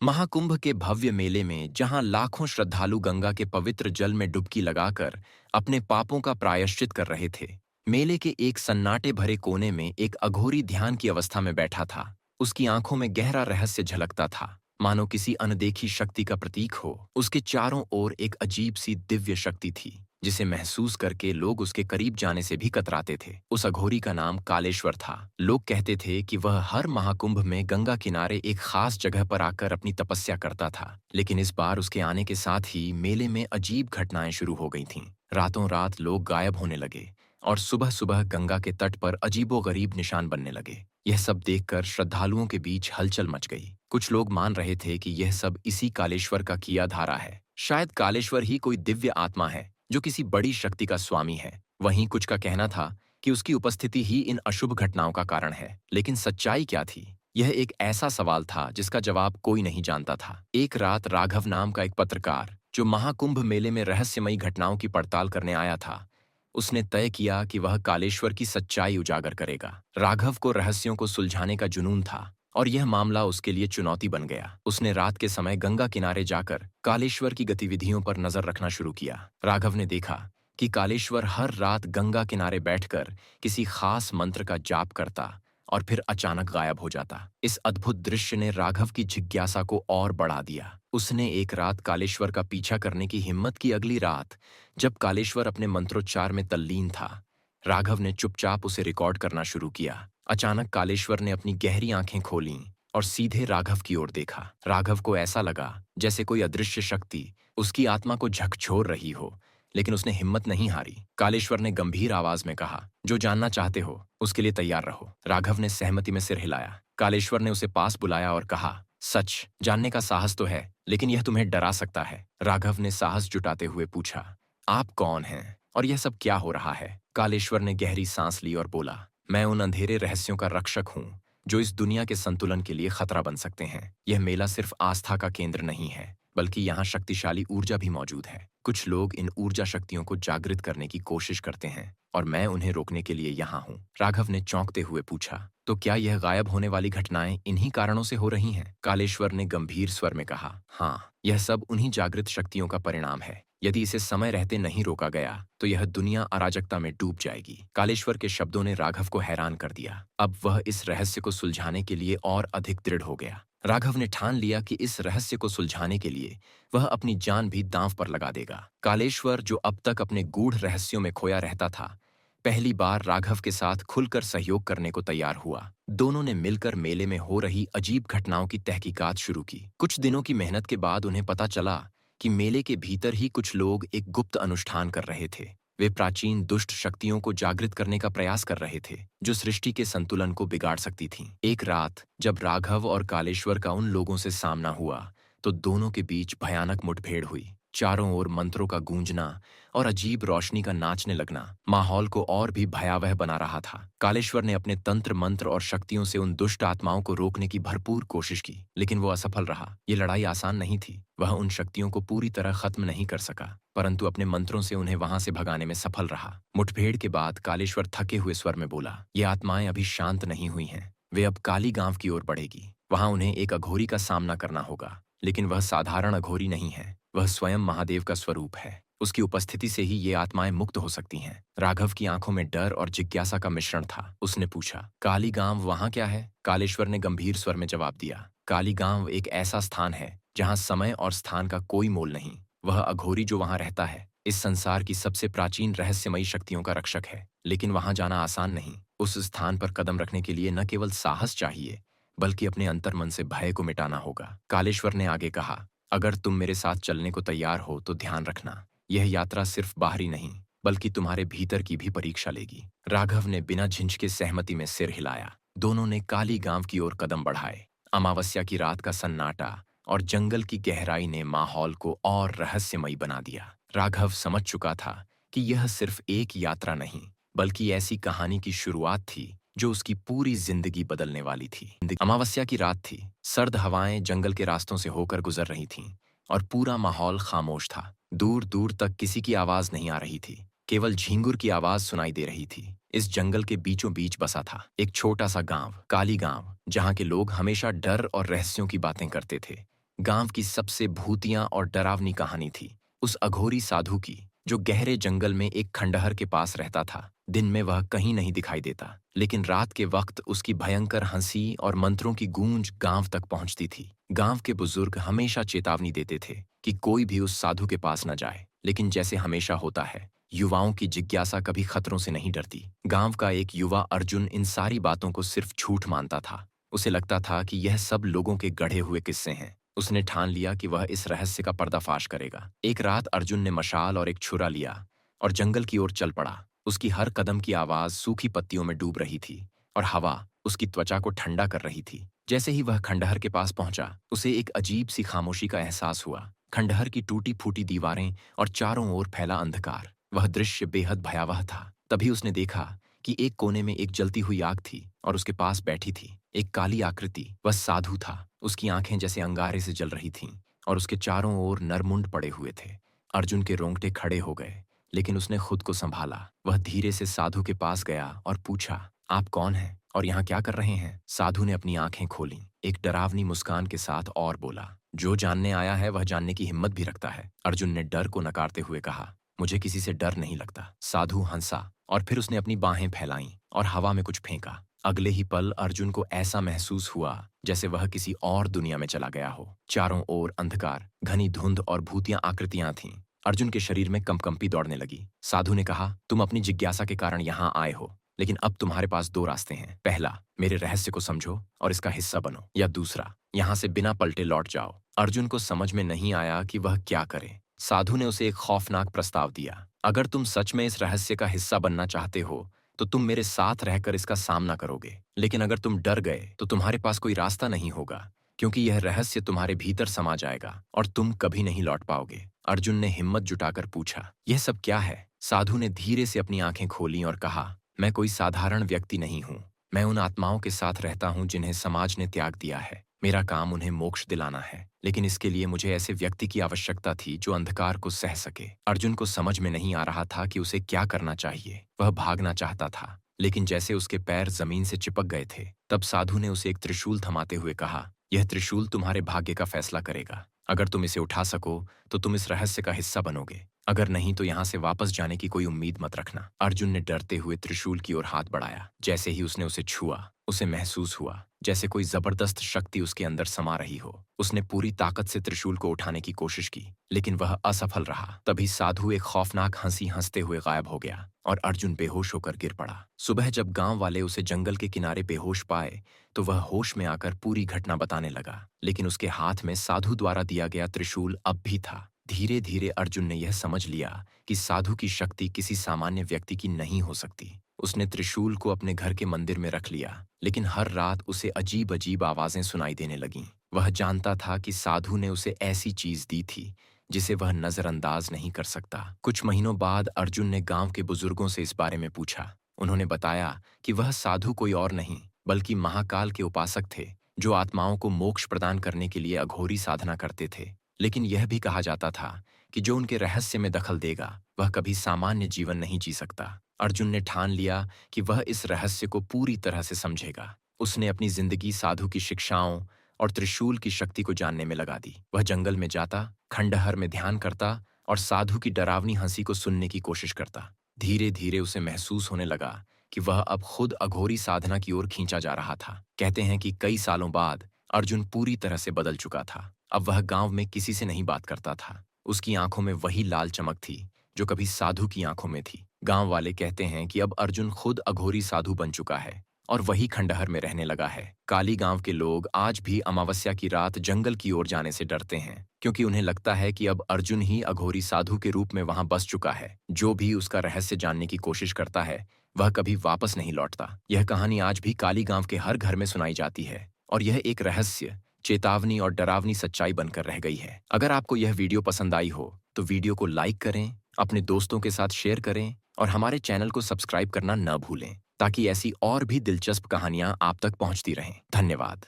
महाकुंभ के भव्य मेले में जहां लाखों श्रद्धालु गंगा के पवित्र जल में डुबकी लगाकर अपने पापों का प्रायश्चित कर रहे थे। मेले के एक सन्नाटे भरे कोने में एक अघोरी ध्यान की अवस्था में बैठा था। उसकी आंखों में गहरा रहस्य झलकता था, मानो किसी अनदेखी शक्ति का प्रतीक हो। उसके चारों ओर एक अजीब सी दिव्य शक्ति थी, जिसे महसूस करके लोग उसके करीब जाने से भी कतराते थे। उस अघोरी का नाम कालेश्वर था। लोग कहते थे कि वह हर महाकुंभ में गंगा किनारे एक खास जगह पर आकर अपनी तपस्या करता था। लेकिन इस बार उसके आने के साथ ही मेले में अजीब घटनाएं शुरू हो गई थीं। रातों रात लोग गायब होने लगे और सुबह सुबह गंगा के तट पर अजीबोगरीब निशान बनने लगे। यह सब देखकर श्रद्धालुओं के बीच हलचल मच गई। कुछ लोग मान रहे थे कि यह सब इसी कालेश्वर का किया धारा है। शायद कालेश्वर ही कोई दिव्य आत्मा है जो किसी बड़ी शक्ति का स्वामी है। वहीं कुछ का कहना था कि उसकी उपस्थिति ही इन अशुभ घटनाओं का कारण है। लेकिन सच्चाई क्या थी? यह एक ऐसा सवाल था जिसका जवाब कोई नहीं जानता था। एक रात राघव नाम का एक पत्रकार, जो महाकुंभ मेले में रहस्यमयी घटनाओं की पड़ताल करने आया था, उसने तय किया कि वह कालेश्वर की सच्चाई उजागर करेगा। राघव को रहस्यों को सुलझाने का जुनून था और यह मामला उसके लिए चुनौती बन गया। उसने रात के समय गंगा किनारे जाकर कालेश्वर की गतिविधियों पर नजर रखना शुरू किया। राघव ने देखा कि कालेश्वर हर रात गंगा किनारे बैठकर किसी खास मंत्र का जाप करता और फिर अचानक गायब हो जाता। इस अद्भुत दृश्य ने राघव की जिज्ञासा को और बढ़ा दिया। उसने एक रात कालेश्वर का पीछा करने की हिम्मत की। अगली रात जब कालेश्वर अपने मंत्रोच्चार में तल्लीन था, राघव ने चुपचाप उसे रिकॉर्ड करना शुरू किया। अचानक कालेश्वर ने अपनी गहरी आंखें खोलीं और सीधे राघव की ओर देखा। राघव को ऐसा लगा जैसे कोई अदृश्य शक्ति उसकी आत्मा को झकझोर रही हो, लेकिन उसने हिम्मत नहीं हारी। कालेश्वर ने गंभीर आवाज में कहा, जो जानना चाहते हो उसके लिए तैयार रहो। राघव ने सहमति में सिर हिलाया। कालेश्वर ने उसे पास बुलाया और कहा, सच जानने का साहस तो है, लेकिन यह तुम्हें डरा सकता है। राघव ने साहस जुटाते हुए पूछा, आप कौन हैं और यह सब क्या हो रहा है? कालेश्वर ने गहरी सांस ली और बोला, मैं उन अंधेरे रहस्यों का रक्षक हूँ जो इस दुनिया के संतुलन के लिए खतरा बन सकते हैं। यह मेला सिर्फ आस्था का केंद्र नहीं है, बल्कि यहाँ शक्तिशाली ऊर्जा भी मौजूद है। कुछ लोग इन ऊर्जा शक्तियों को जागृत करने की कोशिश करते हैं और मैं उन्हें रोकने के लिए यहाँ हूँ। राघव ने चौंकते हुए पूछा, तो क्या यह गायब होने वाली घटनाएं इन्हीं कारणों से हो रही हैं? कालेश्वर ने गंभीर स्वर में कहा, हाँ, यह सब उन्हीं जागृत शक्तियों का परिणाम है। यदि इसे समय रहते नहीं रोका गया तो यह दुनिया अराजकता में डूब जाएगी। कालेश्वर के शब्दों ने राघव को हैरान कर दिया। अब वह इस रहस्य को सुलझाने के लिए और अधिक दृढ़ हो गया। राघव ने ठान लिया कि इस रहस्य को सुलझाने के लिए वह अपनी जान भी दांव पर लगा देगा। कालेश्वर, जो अब तक अपने गूढ़ रहस्यों में खोया रहता था, पहली बार राघव के साथ खुलकर सहयोग करने को तैयार हुआ। दोनों ने मिलकर मेले में हो रही अजीब घटनाओं की तहकीकात शुरू की। कुछ दिनों की मेहनत के बाद उन्हें पता चला कि मेले के भीतर ही कुछ लोग एक गुप्त अनुष्ठान कर रहे थे। वे प्राचीन दुष्ट शक्तियों को जागृत करने का प्रयास कर रहे थे, जो सृष्टि के संतुलन को बिगाड़ सकती थीं। एक रात जब राघव और कालेश्वर का उन लोगों से सामना हुआ, तो दोनों के बीच भयानक मुठभेड़ हुई। चारों ओर मंत्रों का गूंजना और अजीब रोशनी का नाचने लगना माहौल को और भी भयावह बना रहा था। कालेश्वर ने अपने तंत्र मंत्र और शक्तियों से उन दुष्ट आत्माओं को रोकने की भरपूर कोशिश की, लेकिन वो असफल रहा। ये लड़ाई आसान नहीं थी। वह उन शक्तियों को पूरी तरह खत्म नहीं कर सका, परंतु अपने मंत्रों से उन्हें वहां से भगाने में सफल रहा। मुठभेड़ के बाद कालेश्वर थके हुए स्वर में बोला, ये आत्माएं अभी शांत नहीं हुई हैं। वे अब काली गांव की ओर बढ़ेगी। वहां उन्हें एक अघोरी का सामना करना होगा, लेकिन वह साधारण अघोरी नहीं है। वह स्वयं महादेव का स्वरूप है। उसकी उपस्थिति से ही ये आत्माएं मुक्त हो सकती हैं। राघव की आंखों में डर और जिज्ञासा का मिश्रण था। उसने पूछा, काली गांव वहां क्या है? कालेश्वर ने गंभीर स्वर में जवाब दिया, काली गांव एक ऐसा स्थान है जहां समय और स्थान का कोई मोल नहीं। वह अघोरी जो वहां रहता है इस संसार की सबसे प्राचीन रहस्यमयी शक्तियों का रक्षक है। लेकिन वहां जाना आसान नहीं। उस स्थान पर कदम रखने के लिए न केवल साहस चाहिए, बल्कि अपने अंतर्मन से भय को मिटाना होगा। कालेश्वर ने आगे कहा, अगर तुम मेरे साथ चलने को तैयार हो तो ध्यान रखना, यह यात्रा सिर्फ बाहरी नहीं बल्कि तुम्हारे भीतर की भी परीक्षा लेगी। राघव ने बिना झिझके सहमति में सिर हिलाया। दोनों ने काली गांव की ओर कदम बढ़ाए। अमावस्या की रात का सन्नाटा और जंगल की गहराई ने माहौल को और रहस्यमयी बना दिया। राघव समझ चुका था कि यह सिर्फ एक यात्रा नहीं, बल्कि ऐसी कहानी की शुरुआत थी जो उसकी पूरी जिंदगी बदलने वाली थी। अमावस्या की रात थी। सर्द हवाएं जंगल के रास्तों से होकर गुजर रही थीं और पूरा माहौल खामोश था। दूर दूर तक किसी की आवाज नहीं आ रही थी, केवल झींगुर की आवाज सुनाई दे रही थी। इस जंगल के बीचों बीच बसा था एक छोटा सा गांव, काली गांव, जहां के लोग हमेशा डर और रहस्यों की बातें करते थे। गांव की सबसे भूतिया और डरावनी कहानी थी उस अघोरी साधु की, जो गहरे जंगल में एक खंडहर के पास रहता था। दिन में वह कहीं नहीं दिखाई देता, लेकिन रात के वक्त उसकी भयंकर हंसी और मंत्रों की गूंज गांव तक पहुंचती थी। गांव के बुजुर्ग हमेशा चेतावनी देते थे कि कोई भी उस साधु के पास न जाए, लेकिन जैसे हमेशा होता है, युवाओं की जिज्ञासा कभी खतरों से नहीं डरती। गांव का एक युवा अर्जुन इन सारी बातों को सिर्फ झूठ मानता था। उसे लगता था कि यह सब लोगों के गढ़े हुए किस्से हैं। उसने ठान लिया कि वह इस रहस्य का पर्दाफाश करेगा। एक रात अर्जुन ने मशाल और एक छुरा लिया और जंगल की ओर चल पड़ा। उसकी हर कदम की आवाज सूखी पत्तियों में डूब रही थी और हवा उसकी त्वचा को ठंडा कर रही थी। जैसे ही वह खंडहर के पास पहुंचा, उसे एक अजीब सी खामोशी का एहसास हुआ। खंडहर की टूटी फूटी दीवारें और चारों ओर फैला अंधकार। वह दृश्य बेहद भयावह था। तभी उसने देखा कि एक कोने में एक जलती हुई आग थी और उसके पास बैठी थी एक काली आकृति। वह साधु था। उसकी आंखें जैसे अंगारे से जल रही थीं और उसके चारों ओर नरमुंड पड़े हुए थे। अर्जुन के रोंगटे खड़े हो गए, लेकिन उसने खुद को संभाला। वह धीरे से साधु के पास गया और पूछा, आप कौन हैं और यहाँ क्या कर रहे हैं? साधु ने अपनी आंखें खोलीं, एक डरावनी मुस्कान के साथ और बोला, जो जानने आया है वह जानने की हिम्मत भी रखता है। अर्जुन ने डर को नकारते हुए कहा, मुझे किसी से डर नहीं लगता। साधु हंसा और फिर उसने अपनी बाहें फैलाईं और हवा में कुछ फेंका। अगले ही पल अर्जुन को ऐसा महसूस हुआ जैसे वह किसी और दुनिया में चला गया हो। चारों ओर अंधकार, घनी धुंध और भूतिया आकृतियां थीं। अर्जुन के शरीर में कंपकंपी दौड़ने लगी। साधु ने कहा, तुम अपनी जिज्ञासा के कारण यहाँ आए हो, लेकिन अब तुम्हारे पास दो रास्ते हैं। पहला, मेरे रहस्य को समझो और इसका हिस्सा बनो, या दूसरा, यहाँ से बिना पलटे लौट जाओ। अर्जुन को समझ में नहीं आया कि वह क्या करे। साधु ने उसे एक खौफनाक प्रस्ताव दिया, अगर तुम सच में इस रहस्य का हिस्सा बनना चाहते हो तो तुम मेरे साथ रहकर इसका सामना करोगे, लेकिन अगर तुम डर गए तो तुम्हारे पास कोई रास्ता नहीं होगा, क्योंकि यह रहस्य तुम्हारे भीतर समा जाएगा और तुम कभी नहीं लौट पाओगे। अर्जुन ने हिम्मत जुटाकर पूछा, यह सब क्या है? साधु ने धीरे से अपनी आंखें खोलीं और कहा, मैं कोई साधारण व्यक्ति नहीं हूँ। मैं उन आत्माओं के साथ रहता हूँ जिन्हें समाज ने त्याग दिया है। मेरा काम उन्हें मोक्ष दिलाना है, लेकिन इसके लिए मुझे ऐसे व्यक्ति की आवश्यकता थी जो अंधकार को सह सके। अर्जुन को समझ में नहीं आ रहा था कि उसे क्या करना चाहिए। वह भागना चाहता था, लेकिन जैसे उसके पैर जमीन से चिपक गए थे, तब साधु ने उसे एक त्रिशूल थमाते हुए कहा, यह त्रिशूल तुम्हारे भाग्य का फैसला करेगा। अगर तुम इसे उठा सको तो तुम इस रहस्य का हिस्सा बनोगे, अगर नहीं तो यहाँ से वापस जाने की कोई उम्मीद मत रखना। अर्जुन ने डरते हुए त्रिशूल की ओर हाथ बढ़ाया। जैसे ही उसने उसे छुआ, उसे महसूस हुआ जैसे कोई जबरदस्त शक्ति उसके अंदर समा रही हो। उसने पूरी ताकत से त्रिशूल को उठाने की कोशिश की, लेकिन वह असफल रहा। तभी साधु एक खौफनाक हंसी हंसते हुए गायब हो गया और अर्जुन बेहोश होकर गिर पड़ा। सुबह जब गांव वाले उसे जंगल के किनारे बेहोश पाए तो वह होश में आकर पूरी घटना बताने लगा, लेकिन उसके हाथ में साधु द्वारा दिया गया त्रिशूल अब भी था। धीरे धीरे अर्जुन ने यह समझ लिया कि साधु की शक्ति किसी सामान्य व्यक्ति की नहीं हो सकती। उसने त्रिशूल को अपने घर के मंदिर में रख लिया, लेकिन हर रात उसे अजीब अजीब आवाजें सुनाई देने लगीं। वह जानता था कि साधु ने उसे ऐसी चीज दी थी जिसे वह नजरअंदाज नहीं कर सकता। कुछ महीनों बाद अर्जुन ने गांव के बुजुर्गों से इस बारे में पूछा। उन्होंने बताया कि वह साधु कोई और नहीं बल्कि महाकाल के उपासक थे, जो आत्माओं को मोक्ष प्रदान करने के लिए अघोरी साधना करते थे। लेकिन यह भी कहा जाता था कि जो उनके रहस्य में दखल देगा वह कभी सामान्य जीवन नहीं जी सकता। अर्जुन ने ठान लिया कि वह इस रहस्य को पूरी तरह से समझेगा। उसने अपनी जिंदगी साधु की शिक्षाओं और त्रिशूल की शक्ति को जानने में लगा दी। वह जंगल में जाता, खंडहर में ध्यान करता और साधु की डरावनी हंसी को सुनने की कोशिश करता। धीरे धीरे उसे महसूस होने लगा कि वह अब खुद अघोरी साधना की ओर खींचा जा रहा था। कहते हैं कि कई सालों बाद अर्जुन पूरी तरह से बदल चुका था। अब वह गांव में किसी से नहीं बात करता था। उसकी आंखों में वही लाल चमक थी जो कभी साधु की आंखों में थी। गांव वाले कहते हैं कि अब अर्जुन खुद अघोरी साधु बन चुका है और वही खंडहर में रहने लगा है। काली गांव के लोग आज भी अमावस्या की रात जंगल की ओर जाने से डरते हैं, क्योंकि उन्हें लगता है कि अब अर्जुन ही अघोरी साधु के रूप में वहां बस चुका है। जो भी उसका रहस्य जानने की कोशिश करता है वह कभी वापस नहीं लौटता। यह कहानी आज भी काली गांव के हर घर में सुनाई जाती है और यह एक रहस्य, चेतावनी और डरावनी सच्चाई बनकर रह गई है। अगर आपको यह वीडियो पसंद आई हो तो वीडियो को लाइक करें, अपने दोस्तों के साथ शेयर करें और हमारे चैनल को सब्सक्राइब करना न भूलें, ताकि ऐसी और भी दिलचस्प कहानियां आप तक पहुंचती रहें। धन्यवाद।